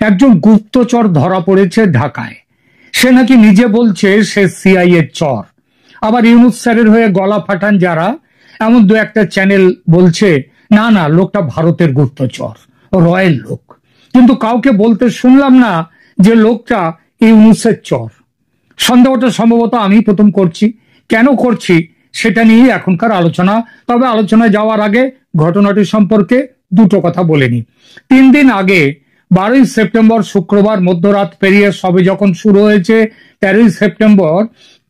একজন গুপ্তচর ধরা পড়েছে ঢাকায়। সে নাকি নিজে বলছে সে সিআইএ চর। আবার ইউনূস স্যারের হয়ে গলা ফাটান যারা, এমন দু একটা চ্যানেল বলছে না না লোকটা ভারতের গুপ্তচর, রয়্যাল লোক। কিন্তু কাউকে বলতে শুনলাম না যে লোকটা ইউনূসের চর। সন্দেহটা সম্ভবত আমি প্রথম করছি। কেন করছি সেটা নিয়ে এখনকার আলোচনা। তবে আলোচনায় যাওয়ার আগে ঘটনাটি সম্পর্কে দুটো কথা বলে নি। 3 দিন আগে 12ই সেপ্টেম্বর শুক্রবার মধ্যরাত পেরিয়ে সবে যখন শুরু হয়েছে 13ই সেপ্টেম্বর,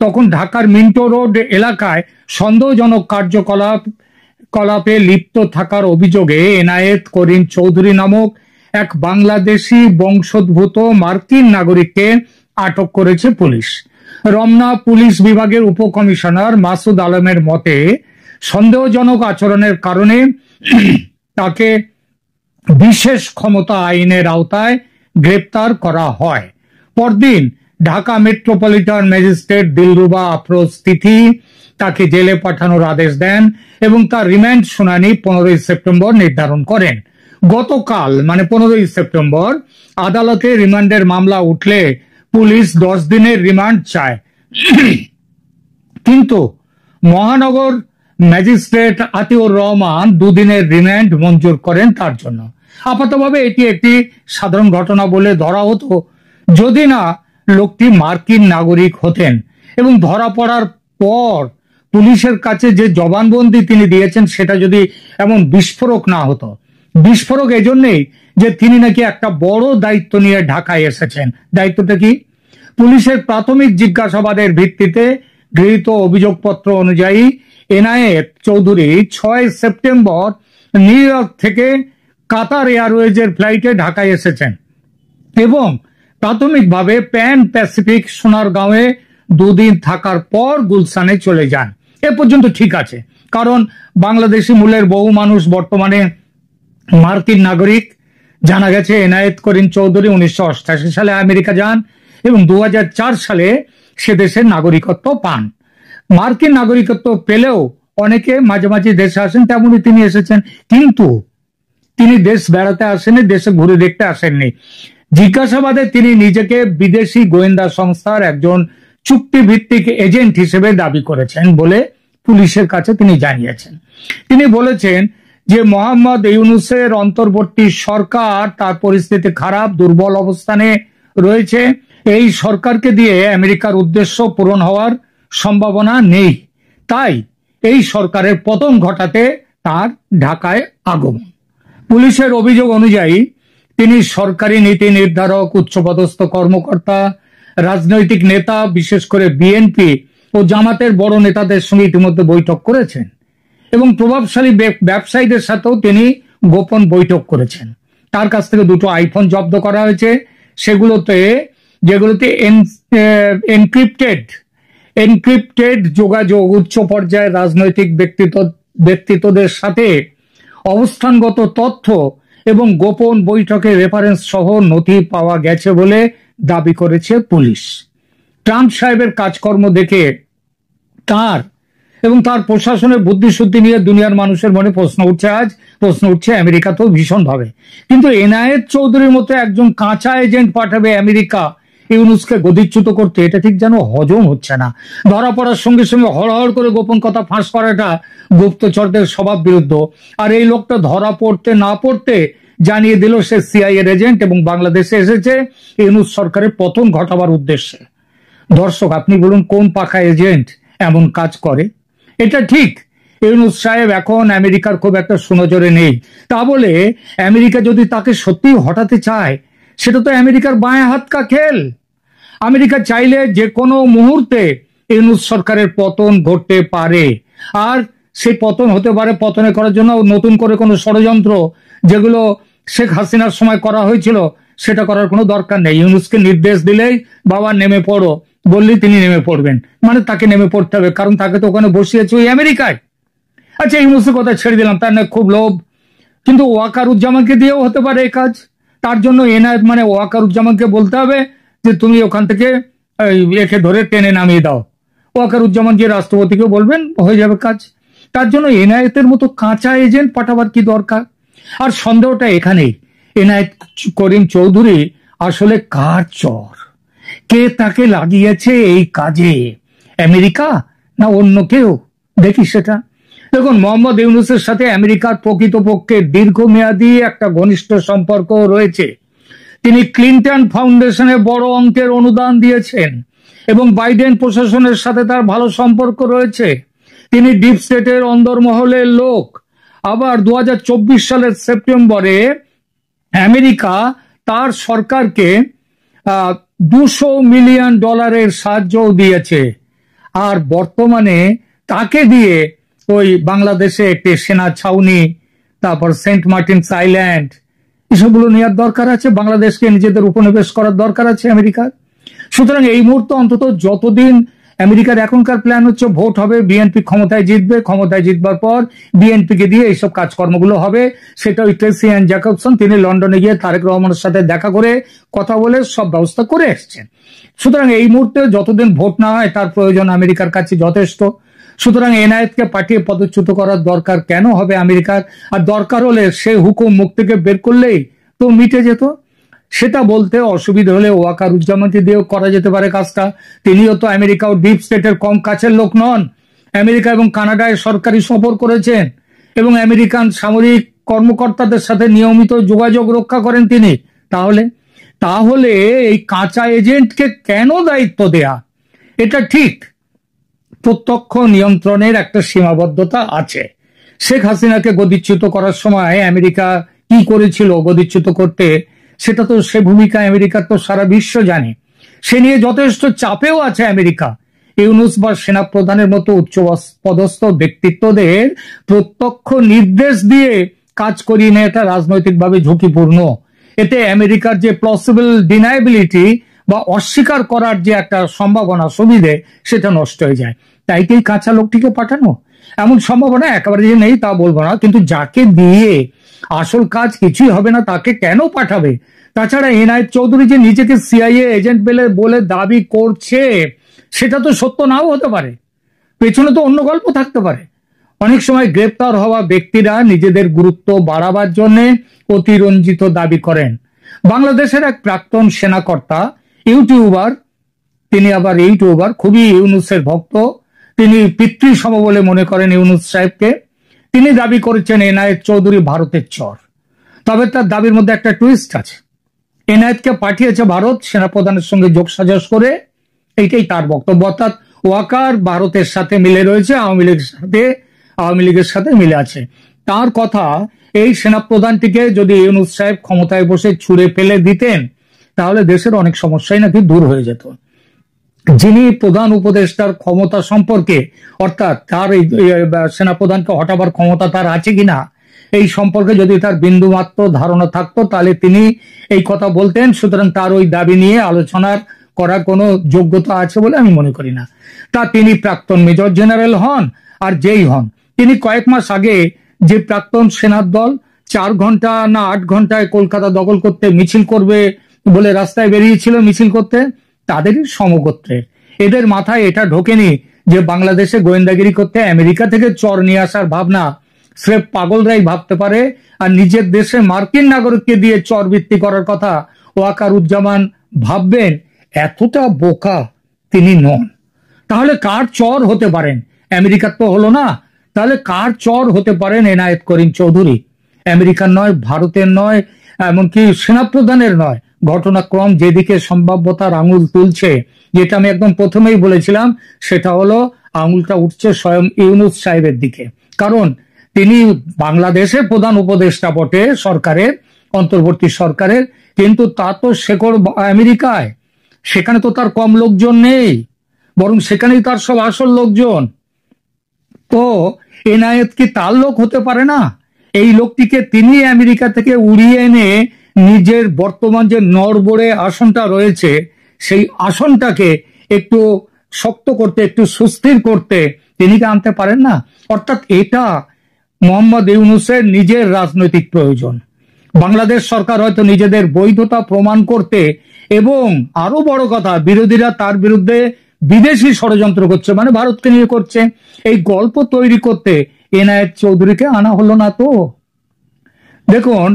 তখন ঢাকার মিন্টো রোড এলাকায় সন্দেহজনক কার্যকলাপে লিপ্ত থাকার অভিযোগে এনায়েত করিম চৌধুরী নামক এক বাংলাদেশি বংশোদ্ভূত মার্কিন নাগরিককে আটক করেছে পুলিশ। রমনা পুলিশ বিভাগের উপকমিশনার মাসুদ আলমের মতে সন্দেহজনক আচরণের কারণে তাকে বিশেষ ক্ষমতা আইনের আওতায় গ্রেপ্তার করা হয়। পরদিন ঢাকা মেট্রোপলিটন ম্যাজিস্ট্রেট দিলরুবা আফরোজ তিথি তাকে জেলে পাঠানোর আদেশ দেন এবং তার রিমান্ড শুনানি 15ই সেপ্টেম্বর নির্ধারণ করেন। গতকাল মানে 15ই সেপ্টেম্বর আদালতে রিমান্ডের মামলা উঠলে পুলিশ 10 দিনের রিমান্ড চায়, কিন্তু মহানগর ম্যাজিস্ট্রেট আতিউর রহমান 2 দিনের রিমান্ড মঞ্জুর করেন তার জন্য। আপাতভাবে এটি একটি সাধারণ ঘটনা বলে ধরা হতো যদি না লোকটি মার্কিন নাগরিক হতেন এবং ধরা পড়ার পর পুলিশের কাছে যে জবানবন্দি তিনি দিয়েছেন সেটা যদি এমন বিস্ফোরক না হতো। বিস্ফোরক এজন্যই যে তিনি নাকি একটা বড় দায়িত্ব নিয়ে ঢাকায় এসেছেন। দায়িত্বটা কি? পুলিশের প্রাথমিক জিজ্ঞাসাবাদের ভিত্তিতে গৃহীত অভিযোগপত্র অনুযায়ী Enayet Chowdhury 6 September new York থেকে কাতার এয়ারওয়েজের ফ্লাইটে ঢাকায় এসেছেন এবং প্রাথমিকভাবে প্যান প্যাসিফিক সোনারগাঁওয়ে 2 দিন থাকার পর গুলশানে চলে যান। এ পর্যন্ত ঠিক আছে, কারণ বাংলাদেশি মূলের বহু মানুষ বর্তমানে মার্কিন নাগরিক। জানা গেছে এনায়েত করিম চৌধুরী 1988 সালে আমেরিকা যান এবং 2004 সালে সে দেশের নাগরিকত্ব পান। মার্কিন নাগরিকত্ব পেলেও অনেকে মাঝে মাঝে দেশে আসেন, তেমনই তিনি এসেছেন, কিন্তু তিনি দেশ বেড়াতে আসেননি, দেশে ঘুরে দেখতে আসেননি। জিজ্ঞাসাবাদে তিনি নিজেকে বিদেশি গোয়েন্দা সংস্থার একজন চুক্তিভিত্তিক এজেন্ট হিসেবে দাবি করেছেন বলে পুলিশের কাছে তিনি জানিয়েছেন। তিনি বলেছেন যে মোহাম্মদ ইউনূসের অন্তর্বর্তী সরকার তার পরিস্থিতি খারাপ, দুর্বল অবস্থানে রয়েছে। এই সরকারকে দিয়ে আমেরিকার উদ্দেশ্য পূরণ হওয়ার সম্ভাবনা নেই, তাই এই সরকারের পতন ঘটাতে তার ঢাকায় আগমন। পুলিশের অভিযোগ অনুযায়ী তিনি সরকারি নীতি নির্ধারক, উচ্চপদস্থ কর্মকর্তা, রাজনৈতিক নেতা, বিশেষ করে বিএনপি ও জামাতের বড় নেতাদের সঙ্গে ইতিমধ্যে বৈঠক করেছেন এবং প্রভাবশালী ব্যবসায়ীদের সাথেও তিনি গোপন বৈঠক করেছেন। তার কাছ থেকে 2টো আইফোন জব্দ করা হয়েছে। যেগুলোতে এনক্রিপ্টেড যোগাযোগ, উচ্চ পর্যায়ের রাজনৈতিক ব্যক্তিত্বদের সাথে অবস্থানগত তথ্য এবং গোপন বৈঠকের রেফারেন্স সহ নথি পাওয়া গেছে বলে দাবি করেছে পুলিশ। ট্রাম্প সাহেবের কাজকর্ম দেখে তার এবং তার প্রশাসনের বুদ্ধিশুদ্ধি নিয়ে দুনিয়ার মানুষের মনে প্রশ্ন উঠছে আমেরিকাতেও ভীষণভাবে। কিন্তু এনায়েত চৌধুরীর মতো একজন কাঁচা এজেন্ট পাঠাবে আমেরিকা ইউনূসকে গদিচ্যুত করতে, এটা ঠিক যেন হজম হচ্ছে না। ধরা পড়ার সঙ্গে সঙ্গে হড়হড় করে গোপন কথা ফাঁস করাটা গুপ্তচরদের স্বভাব বিরুদ্ধ। আর এই লোকটা ধরা পড়তে না পড়তে জানিয়ে দিল সে সিআইএর এজেন্ট এবং বাংলাদেশে এসেছে ইউনূস সরকারের পতন ঘটাবার উদ্দেশ্যে। দর্শক, আপনি বলুন কোন পাকা এজেন্ট এমন কাজ করে? এটা ঠিক ইউনূস সাহেব এখন আমেরিকার খুব একটা সুনজরে নেই, তা বলে আমেরিকা যদি তাকে সত্যি হটাতে চায় সেটা তো আমেরিকার বাঁয়ে হাত কা খেল। আমেরিকা চাইলে যে কোনো মুহূর্তে ইউনূস সরকারের পতন ঘটতে পারে, আর সেই পতন হতে পারে পতনে করার জন্য নতুন করে কোনো ষড়যন্ত্র যেগুলো শেখ হাসিনার সময় করা হয়েছিল সেটা করার কোনো দরকার নেই। ইউনূসকে নির্দেশ দিলেই বাবা নেমে পড়ো বললেই তিনি নেমে পড়বেন, মানে তাকে নেমে পড়তে হবে, কারণ তাকে তো ওখানে বসিয়েছে ওই আমেরিকায়। আচ্ছা, ইউনূসের কথা ছেড়ে দিলাম, তার না খুব লোভ, কিন্তু ওয়াকারুজ্জামানকে দিয়েও হতে পারে এই কাজ। তার জন্য এনায়েত মানে ওয়াকারুজ্জামানকে বলতে হবে যে তুমি ওখান থেকে একে ধরে টেনে নামিয়ে দাও। ওয়াকারুজ্জামান যে রাষ্ট্রপতিকে বলবেন, হয়ে যাবে কাজ। তার জন্য এনায়েতের মতো কাঁচা এজেন্ট পাঠাবার কি দরকার? আর সন্দেহটা এখানেই, এনায়েত করিম চৌধুরী আসলে কার চর, কে তাকে লাগিয়েছে এই কাজে, আমেরিকা না অন্য কেউ? দেখি সেটা। দেখুন, মোহাম্মদ ইউনূসের সাথে আমেরিকার প্রকৃতপক্ষে দীর্ঘমেয়াদী একটা ঘনিষ্ঠ সম্পর্ক রয়েছে। তিনি ক্লিন্টন ফাউন্ডেশনে বড় অঙ্কের অনুদান দিয়েছেন এবং বাইডেন প্রশাসনের সাথে তার ভালো সম্পর্ক রয়েছে। তিনি ডিপ স্টেটের অন্দরমহলের লোক। আবার 2024 সালের সেপ্টেম্বরে আমেরিকা তার সরকারকে $200 মিলিয়ন সাহায্যও দিয়েছে। আর বর্তমানে তাকে দিয়ে ওই বাংলাদেশে একটি সেনা ছাউনি, তারপর সেন্ট মার্টিনস আইল্যান্ড, এসবগুলো নেওয়ার দরকার আছে। বাংলাদেশকে নিজেদের উপনিবেশ করার দরকার আছে আমেরিকার। সুতরাং এই মুহূর্তে অন্তত যতদিন আমেরিকার এখনকার প্ল্যান হচ্ছে ভোট হবে, বিএনপি ক্ষমতায় জিতবে, ক্ষমতায় জিতবার পর বিএনপিকে দিয়ে এইসব কাজকর্মগুলো হবে। সেটা ওই ট্রেসি অ্যান্ড জ্যাকবসন তিনি লন্ডনে গিয়ে তারেক রহমানের সাথে দেখা করে কথা বলে সব ব্যবস্থা করে এসছেন। সুতরাং এই মুহূর্তে যতদিন ভোট না হয় তার প্রয়োজন আমেরিকার কাছে যথেষ্ট। সুতরাং এনায়েতকে পাঠিয়ে পদচ্যুত করার দরকার কেন হবে আমেরিকার? আর দরকার হলে সে হুকুম মুখ থেকে বের করলেই তো মিটে যেত। সেটা বলতে অসুবিধা হলে ওয়াকারুজ্জামানকে দিয়েও করা যেতে পারে কাজটা। তিনিও তো আমেরিকা ও ডিপ স্টেটের কম কাছের লোক নন। আমেরিকা এবং কানাডায় সরকারি সফর করেছেন এবং আমেরিকান সামরিক কর্মকর্তাদের সাথে নিয়মিত যোগাযোগ রক্ষা করেন তিনি। তাহলে এই কাঁচা এজেন্টকে কেন দায়িত্ব দেয়া? এটা ঠিক, প্রত্যক্ষ নিয়ন্ত্রণের একটা সীমাবদ্ধতা আছে। শেখ হাসিনাকে গদিচ্যুত করার সময় আমেরিকা কি করেছিল গদিচ্যুত করতে, সেটা তো সে ভূমিকা আমেরিকার তো সারা বিশ্ব জানে। সে নিয়ে যথেষ্ট চাপেও আছে আমেরিকা। ইউনূস বা সেনাপ্রধানের মতো উচ্চ পদস্থ ব্যক্তিত্বদের প্রত্যক্ষ নির্দেশ দিয়ে কাজ করিয়ে নেওয়াটা রাজনৈতিকভাবে ঝুঁকিপূর্ণ। এতে আমেরিকার যে পসিবল ডিনাইবিলিটি বা অস্বীকার করার যে একটা সম্ভাবনা, সুবিধে, সেটা নষ্ট হয়ে যায়। তাই কি কাঁচা লোকটিকে পাঠানো? এমন সম্ভাবনা একেবারে যে নেই তা বলবো না, কিন্তু যাকে দিয়ে আসল কাজ কিছুই হবে না তাকে কেন পাঠাবে? তাছাড়া এনায়েত চৌধুরী যে নিজেকে সিআইএ এজেন্ট বলে দাবি করছে, সেটা তো সত্য নাও হতে পারে, পেছনে তো অন্য গল্প থাকতে পারে। অনেক সময় গ্রেপ্তার হওয়া ব্যক্তিরা নিজেদের গুরুত্ব বাড়াবার জন্য অতিরঞ্জিত দাবি করেন। বাংলাদেশের এক প্রাক্তন সেনাকর্তা, ইউটিউবার, তিনি আবার ইউটিউবার, খুবই ইউনূসের ভক্ত, তিনি পিতৃসম বলে মনে করেন ইউনূস সাহেবকে। তিনি দাবি করেছেন এনায়েত চৌধুরী ভারতের চর। তবে তার দাবির মধ্যে একটা টুইস্ট আছে। এনায়েতকে পাঠিয়েছে ভারত সেনাপ্রধানের সঙ্গে যোগসাজশ করে, এইটাই তার বক্তব্য। অর্থাৎ ওয়াকার ভারতের সাথে মিলে রয়েছে, আওয়ামী লীগের সাথে মিলে আছে। তার কথা, এই সেনাপ্রধানটিকে যদি ইউনূস সাহেব ক্ষমতায় বসে ছুঁড়ে ফেলে দিতেন তাহলে দেশের অনেক সমস্যাই নাকি দূর হয়ে যেত। যিনি প্রধান উপদেষ্টার ক্ষমতা সম্পর্কে, অর্থাৎ তার এই সেনাপ্রধানকে হটাবার ক্ষমতা তার আছে কিনা এই সম্পর্কে যদি তার বিন্দুমাত্র ধারণা থাকতো তাহলে তিনি এই কথা বলতেন। সুতরাং তার ওই দাবি নিয়ে আলোচনার করার কোনো যোগ্যতা আছে বলে আমি মনে করি না। তিনি প্রাক্তন মেজর জেনারেল হন আর যেই হন, তিনি কয়েক মাস আগে যে প্রাক্তন সেনার দল 4 ঘন্টা না 8 ঘন্টায় কলকাতা দখল করতে মিছিল করবে বলে রাস্তায় বেরিয়েছিল মিছিল করতে, তাদেরই সমগোত্রের। এদের মাথায় এটা ঢোকেনি যে বাংলাদেশে গোয়েন্দাগিরি করতে আমেরিকা থেকে চর নিয়ে আসার ভাবনা স্রেফ পাগলরাই ভাবতে পারে। আর নিজের দেশে মার্কিন নাগরিককে দিয়ে চর বৃত্তি করার কথা ওয়াকারুজ্জামান ভাববেন, এতটা বোকা তিনি নন। তাহলে কার চর হতে পারেন? আমেরিকার তো হলো না, তাহলে কার চর হতে পারেন এনায়েত করিম চৌধুরী? আমেরিকার নয়, ভারতের নয়, এমনকি সেনাপ্রধানের নয়। ঘটনাক্রম যেদিকে সম্ভাব্যতার আঙুল তুলছে, যেটা আমি একদম প্রথমেই বলেছিলাম, সেটা হলো আঙুলটা উঠছে স্বয়ং ইউনূস সাহেবের দিকে। কারণ তিনি বাংলাদেশের প্রধান উপদেষ্টা বটে সরকারের, অন্তর্বর্তী সরকারের, কিন্তু তা তো শেকড় আমেরিকায়। সেখানে তো তার কম লোকজন নেই, বরং সেখানেই তার সব আসল লোকজন। তো এনায়েত কি তার লোক হতে পারে না? এই লোকটিকে তিনি আমেরিকা থেকে উড়িয়ে এনে নিজের বর্তমান যে নড়বড়ে আসনটা রয়েছে সেই আসনটাকে একটু শক্ত করতে, একটু সুস্থির করতে তিনি কি আনতে পারেন না? অর্থাৎ এটা মোহাম্মদ ইউনূসের নিজের রাজনৈতিক প্রয়োজন। বাংলাদেশ সরকার হয়তো নিজেদের বৈধতা প্রমাণ করতে, এবং আরো বড় কথা, বিরোধীরা তার বিরুদ্ধে বিদেশি ষড়যন্ত্র করছে, মানে ভারতকে নিয়ে করছে, এই গল্প তৈরি করতে এনায়েত চৌধুরীকে আনা হলো না। তো দেখুন,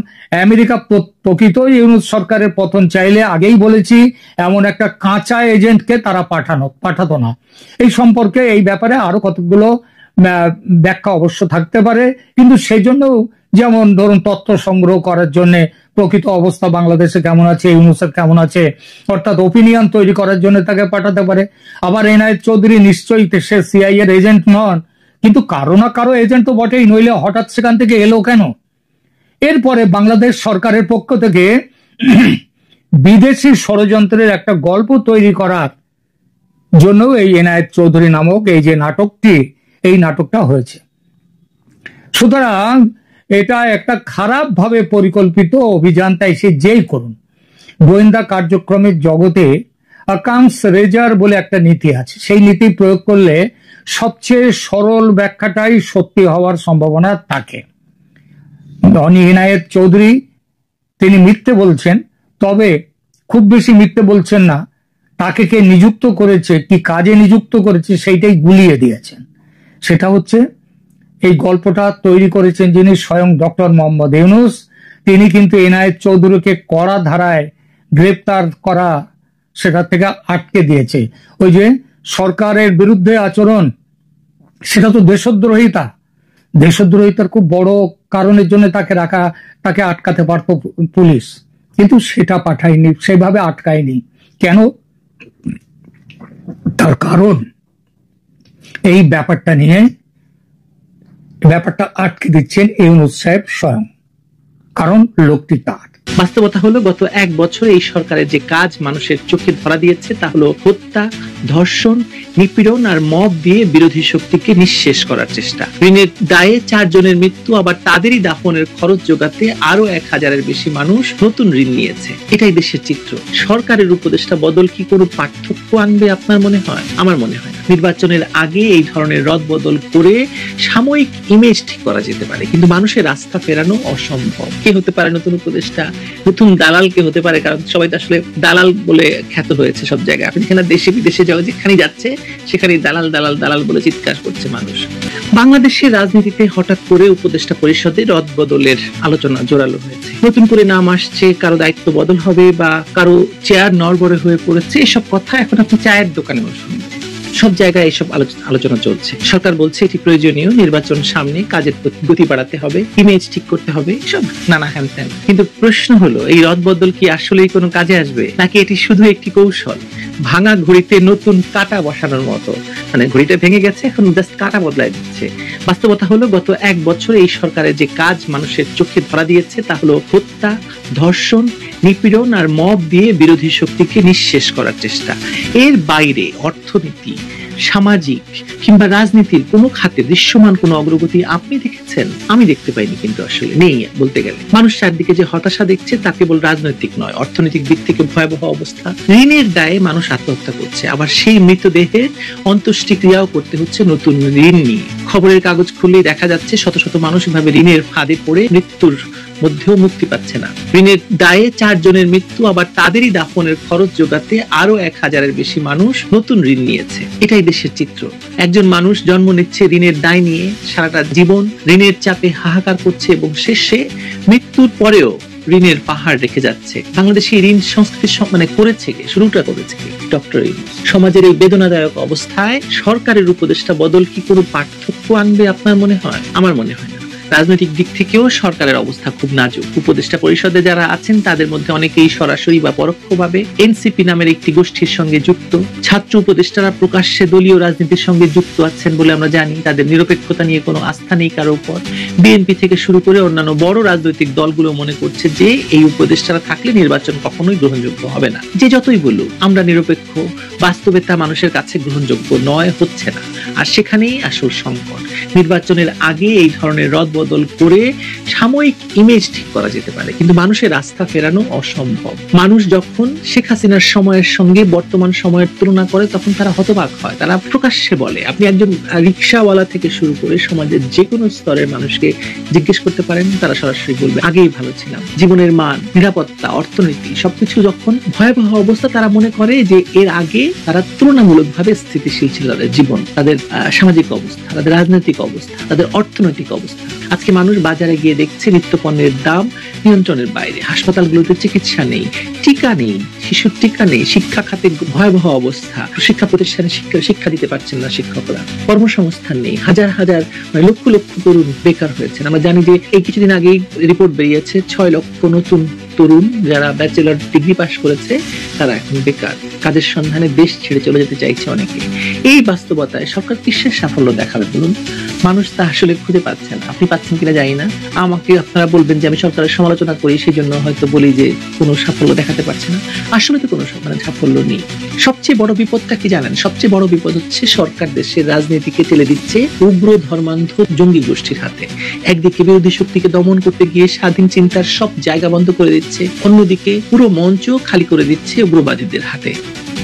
আমেরিকা প্রকৃত ইউনূস সরকারের পতন চাইলে, আগেই বলেছি, এমন একটা কাঁচা এজেন্টকে তারা পাঠাতো না। এই সম্পর্কে, এই ব্যাপারে আরো কতগুলো ব্যাখ্যা অবশ্য থাকতে পারে, কিন্তু সেই জন্য, যেমন ধরুন, তথ্য সংগ্রহ করার জন্য প্রকৃত অবস্থা বাংলাদেশে কেমন আছে, ইউনূসের কেমন আছে, অর্থাৎ ওপিনিয়ন তৈরি করার জন্য তাকে পাঠাতে পারে। আবার এনায়েত চৌধুরী নিশ্চয়ই সে সিআইএ এর এজেন্ট নন, কিন্তু কারো না কারো এজেন্ট তো বটেই, নইলে হঠাৎ সেখান থেকে এলো কেন? এরপরে বাংলাদেশ সরকারের পক্ষ থেকে বিদেশি ষড়যন্ত্রের একটা গল্প তৈরি করার জন্য এই এনায়েত চৌধুরী নামক এই যে নাটকটি, এই নাটকটা হয়েছে। সুতরাং এটা একটা খারাপ ভাবে পরিকল্পিত অভিযান, তাই সে যেই করুন। গোয়েন্দা কার্যক্রমের জগতে আকামস রেজার বলে একটা নীতি আছে, সেই নীতি প্রয়োগ করলে সবচেয়ে সরল ব্যাখ্যাটাই সত্যি হওয়ার সম্ভাবনা থাকে। এনায়েত চৌধুরী তিনি মিথ্যে বলছেন, তবে খুব বেশি মিথ্যে বলছেন না। তাকে কে নিযুক্ত করেছে, কি কাজে নিযুক্ত করেছে, সেইটাই গুলিয়ে দিয়েছেন। সেটা হচ্ছে, এই গল্পটা তৈরি করেছেন যিনি, স্বয়ং ডক্টর মোহাম্মদ ইউনূস। তিনি কিন্তু এনায়েত চৌধুরীকে কড়া ধারায় গ্রেপ্তার করা, সেটা থেকে আটকে দিয়েছে। ওই যে সরকারের বিরুদ্ধে আচরণ, সেটা তো দেশদ্রোহিতা। দেশদ্রোহিতার খুব বড় কারণের জন্য তাকে আটকাতে পারত পুলিশ, কিন্তু সেটা পাঠায়নি, সেভাবে আটকায়নি। কেন? তার কারণ এই ব্যাপারটা আটকে দিচ্ছেন ইউনূস সাহেব স্বয়ং, কারণ লোকটি তার। বাস্তবতা হলো, গত এক বছর এই সরকারের যে কাজ মানুষের চোখে ধরা দিয়েছে তা হলো হত্যা, ধর্ষণ, নিপীড়ন আর মব দিয়ে বিরোধী শক্তিকে নিঃশেষ করার চেষ্টা। ঋণের দায়ে 4 জনের মৃত্যু, আবার তাদেরই দাফনের খরচ জোগাতে আরো 1000-এর বেশি মানুষ নতুন ঋণ নিয়েছে। এটাই দেশের চিত্র। সরকারের উপদেষ্টা বদল কি কোনো পার্থক্য আনবে আপনার মনে হয়? আমার মনে হয় না। নির্বাচনের আগে এই ধরনের রদবদল করে সাময়িক ইমেজ ঠিক করা যেতে পারে, কিন্তু মানুষের আস্থা ফেরানো অসম্ভব। কে হতে পারে নতুন উপদেষ্টা? নতুন দালাল কে হতে পারে? কারণ সবাই তো আসলে দালাল বলে খ্যাত হয়েছে সব জায়গায়। আপনি যেখানে দেশে বিদেশে যেখানে যাচ্ছে সেখানে দালাল দালাল দালাল বলে চিৎকার করছে মানুষ। বাংলাদেশের রাজনীতিতে হঠাৎ করে উপদেষ্টা পরিষদে রদবদলের আলোচনা জোরালো হয়েছে। নতুন করে নাম আসছে, কারো দায়িত্ব বদল হবে বা কারো চেয়ার নড়বড়ে হয়ে পড়েছে, এসব কথা এখন আপনি চায়ের দোকানেও শুনবেন। সব জায়গায় এসব আলোচনা চলছে। সরকার বলছে এটি প্রয়োজনীয়, নির্বাচন সামনে, কাজের গতি বাড়াতে হবে, ইমেজ ঠিক করতে হবে, সব নানা হ্যান ত্যান। কিন্তু প্রশ্ন হলো, এই রদবদল কি আসলেই কোনো কাজে আসবে, নাকি এটি শুধু একটি কৌশল? ভাঙা ঘড়িতে নতুন কাঁটা বসানোর মতো, মানে ঘড়িটা ভেঙে গেছে, এখন জাস্ট কাঁটা বদলাই দিচ্ছে। বাস্তবতা হলো, গত এক বছর এই সরকারের যে কাজ মানুষের চোখে ধরা দিয়েছে তা হলো হত্যা, ধর্ষণ, নিপীড়ন আর মব দিয়ে বিরোধী শক্তিকে নিঃশেষ করার চেষ্টা। এর বাইরে অর্থনীতি, সামাজিক কিংবা রাজনীতির কোনো খাতে দৃশ্যমান কোনো অগ্রগতি আপনি দেখেছেন? আমি দেখতে পাইনি, কিন্তু আসলে নেই বলতে গেলে। মানুষ চারদিকে যে হতাশা দেখছে তা কেবল রাজনৈতিক নয়, অর্থনৈতিক দিক থেকে ভয়াবহ অবস্থা। ঋণের দায়ে মানুষ আত্মহত্যা করছে, আবার সেই মৃতদেহের অন্ত্যেষ্টিক্রিয়াও করতে হচ্ছে নতুন ঋণ নিয়ে। খবরের কাগজ খুললেই দেখা যাচ্ছে শত শত মানুষ এভাবে ঋণের ফাঁদে পড়ে মৃত্যুর মধ্যেও মুক্তি পাচ্ছে না। ঋণের দায়ে 4 জনের মৃত্যু, আবার তাদেরই দাফনের খরচ জোগাতে আরো 1000-এর বেশি মানুষ নতুন ঋণ নিয়েছে। এটাই দেশের চিত্র। একজন মানুষ জন্ম নিচ্ছে ঋণের দায় নিয়ে, সারাটা জীবন ঋণের চাপে হাহাকার করছে এবং শেষে মৃত্যুর পরেও ঋণের পাহাড় রেখে যাচ্ছে। বাংলাদেশে ঋণ সংস্কৃতি শুরুটা করেছে ডক্টর ইউনূস। সমাজের এই বেদনাদায়ক অবস্থায় সরকারের উপদেষ্টা বদল কি কোনো পার্থক্য আনবে আপনার মনে হয়? আমার মনে হয় না। রাজনৈতিক দিক থেকেও সরকারের অবস্থা খুব নাজুক। উপদেষ্টা পরিষদে যারা আছেন তাদের মধ্যে অনেকেই সরাসরি বা পরোক্ষভাবে এনসিপি নামের একটি গোষ্ঠীর সঙ্গে যুক্ত। ছাত্র উপদেষ্টারা প্রকাশ্যে দলীয় রাজনীতির সঙ্গে যুক্ত আছেন বলে আমরা জানি। তাদের নিরপেক্ষতা নিয়ে কোনো আস্থা নেই কারো উপর। বিএনপি থেকে শুরু করে অন্যান্য বড় রাজনৈতিক দলগুলো মনে করছে যে এই উপদেষ্টারা থাকলে নির্বাচন কখনোই গ্রহণযোগ্য হবে না। যে যতই বলুক আমরা নিরপেক্ষ, বাস্তবে তা মানুষের কাছে গ্রহণযোগ্য নয়, হচ্ছে না। আর সেখানেই আসল সংকট। নির্বাচনের আগে এই ধরনের রদবদল করে সাময়িক ইমেজ ঠিক করা যেতে পারে, কিন্তু মানুষের আস্থা ফেরানো অসম্ভব। মানুষ যখন শেখ হাসিনার সময়ের সঙ্গে বর্তমান সময়ের তুলনা করে তখন তারা হতবাক হয়, তারা প্রকাশ্যে বলে। আপনি একজন রিক্সাওয়ালা থেকে শুরু করে সমাজের যে কোনো স্তরের মানুষকে জিজ্ঞেস করতে পারেন, তারা সরাসরি বলবে আগেই ভালো ছিলাম। জীবনের মান, নিরাপত্তা, অর্থনীতি সবকিছু যখন ভয়াবহ অবস্থা, তারা মনে করে যে এর আগে তারা তুলনামূলকভাবে স্থিতিশীল ছিল তাদের জীবন, তাদের সামাজিক অবস্থা, তাদের রাজনৈতিক অবস্থা, তাদের অর্থনৈতিক অবস্থা। আজকে মানুষ বাজারে গিয়ে দেখছে নিত্যপণ্যের দাম নিয়ন্ত্রণের বাইরে, হাসপাতালগুলোতে চিকিৎসা নেই, টিকা নেই, শিশুর টিকা নেই, শিক্ষা খাতে ভয়াবহ অবস্থা, শিক্ষা প্রতিষ্ঠানে শিক্ষা দিতে পারছেন না শিক্ষকরা, কর্মসংস্থান নেই, হাজার হাজার লক্ষ লক্ষ তরুণ বেকার হয়েছেন। আমরা জানি যে এই কিছুদিন আগেই রিপোর্ট বেরিয়েছে 6 লক্ষ নতুন তরুণ যারা ব্যাচেলর ডিগ্রি পাশ করেছে তারা এখন বেকার, কাজের সন্ধানে দেশ ছেড়ে চলে যেতে চাইছে অনেকে। এই বাস্তবতায় সরকার কিসের সাফল্য দেখাবে বলুন? মানুষ তা আসলে খুঁজে পাচ্ছে না। আপনি পাচ্ছেন কিনা জানি না, আমাকে আপনারা বলবেন যে আমি সরকারের সমালোচনা করি সেই জন্য হয়তো বলি যে কোনো সাফল্য দেখাতে পারছে না। আসলে তো কোনো সাফল্য নেই। সবচেয়ে বড় বিপদটা কি জানেন? সবচেয়ে বড় বিপদ হচ্ছে সরকার দেশের রাজনীতিকে ঠেলে দিচ্ছে উগ্র ধর্মান্ধ জঙ্গি গোষ্ঠীর হাতে। একদিকে বিরোধী শক্তিকে দমন করতে গিয়ে স্বাধীন চিন্তার সব জায়গা বন্ধ করে দিচ্ছে, অন্যদিকে পুরো মঞ্চ খালি করে দিচ্ছে উগ্রবাদীদের হাতে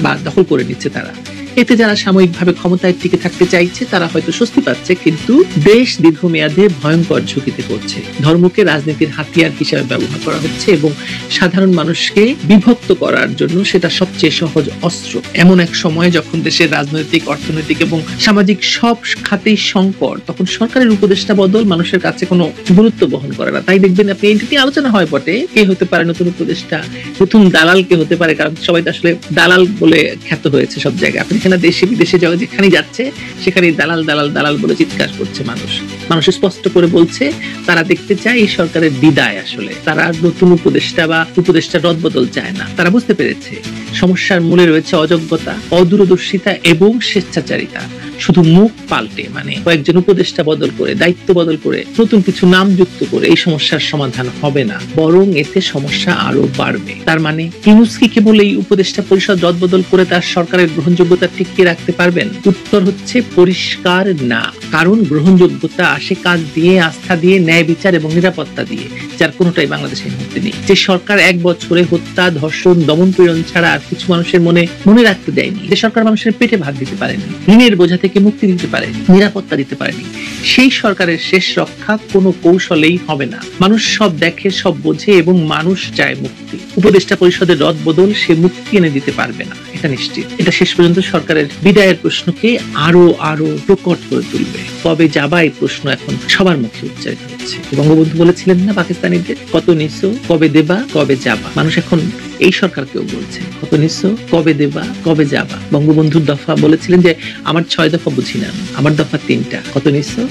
বা দখল করে নিচ্ছে তারা। এতে যারা সাময়িকভাবে ক্ষমতায় টিকে থাকতে চাইছে তারা হয়তো স্বস্তি পাচ্ছে, কিন্তু দেশ দীর্ঘমেয়াদে ভয়ঙ্কর ঝুঁকিতে পড়ছে। ধর্মকে রাজনীতির হাতিয়ার হিসেবে ব্যবহার করা হচ্ছে এবং সাধারণ মানুষকে বিভক্ত করার জন্য সেটা সবচেয়ে সহজ অস্ত্র। এমন এক সময়ে যখন দেশের রাজনৈতিক, অর্থনৈতিক এবং সামাজিক সব খাতেই সংকট, তখন সরকারের উপদেষ্টা বদল মানুষের কাছে কোনো গুরুত্ব বহন করে না। তাই দেখবেন আপনি এটা নিয়ে আলোচনা হয় বটে, কে হতে পারে নতুন উপদেষ্টা, নতুন দালাল কে হতে পারে, কারণ সবাই তো আসলে দালাল বলে খ্যাত হয়েছে সব জায়গায়। আপনি এখানে দেশে বিদেশে যেখানে যাচ্ছে সেখানে দালাল দালাল দালাল বলে চিৎকার করছে মানুষ। মানুষ স্পষ্ট করে বলছে তারা দেখতে চায় এই সরকারের বিদায়। আসলে তারা নতুন উপদেষ্টা বা উপদেষ্টার রদবদল চায় না। তারা বুঝতে পেরেছে সমস্যার মূলে রয়েছে অযোগ্যতা, অদূরদর্শিতা এবং স্বেচ্ছাচারিতা। শুধু মুখ পাল্টে মানে কয়েকজন উপদেষ্টা বদল করে, দায়িত্ব বদল করে, নতুন কিছু নাম যুক্ত করে এই সমস্যার সমাধান হবে না, বরং এতে সমস্যা আরো বাড়বে। তার মানে ইউনূস কি কেবল এই উপদেষ্টা পরিষদ রদবদল করে তার সরকারের গ্রহণযোগ্যতা টিকিয়ে রাখতে পারবেন? উত্তর হচ্ছে পরিষ্কার না। কারণ গ্রহণযোগ্যতা আসে কাজ দিয়ে, আস্থা দিয়ে, ন্যায় বিচার এবং নিরাপত্তা দিয়ে, যার কোনোটাই বাংলাদেশের মধ্যে নেই। যে সরকার 1 বছরে হত্যা, ধর্ষণ, দমন পীড়ন ছাড়া আর কিছু মানুষের মনে রাখতে দেয়নি, যে সরকার মানুষের পেটে ভাত দিতে পারেনি, ঋণের বোঝা থেকে মুক্তি দিতে পারেনি, নিরাপত্তা দিতে পারেনি, সেই সরকারের শেষ রক্ষা কোনো কৌশলেই হবে না। মানুষ সব দেখে, সব বোঝে এবং মানুষ চায় মুক্তি। উপদেষ্টা পরিষদের রদবদল সে মুক্তি এনে দিতে পারবে না, এটা নিশ্চিত। এটা শেষ পর্যন্ত সরকারের বিদায়ের প্রশ্নকে আরো আরো প্রকট করে তুলবে। কবে যাবা এই প্রশ্ন এখন সবার মুখে উচ্চারিত হচ্ছে। বঙ্গবন্ধু বলেছিলেন না পাকিস্তানিদের, কত নিছো, কবে দেবা, কবে যাবা। মানুষ এখন এই সরকারকেও বলছে কত নিছো, কবে দেবা, কবে যাবা। বঙ্গবন্ধুর দফা বলেছিলেন যে আমার 6 দফা বুঝি না, আমার দফা 3টা, কত নিছো,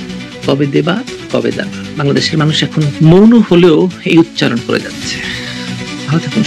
কবে দেবা, কবে যাবা। বাংলাদেশের মানুষ এখন মৌন হলেও এই উচ্চারণ করে যাচ্ছে। ভালো থাকুন।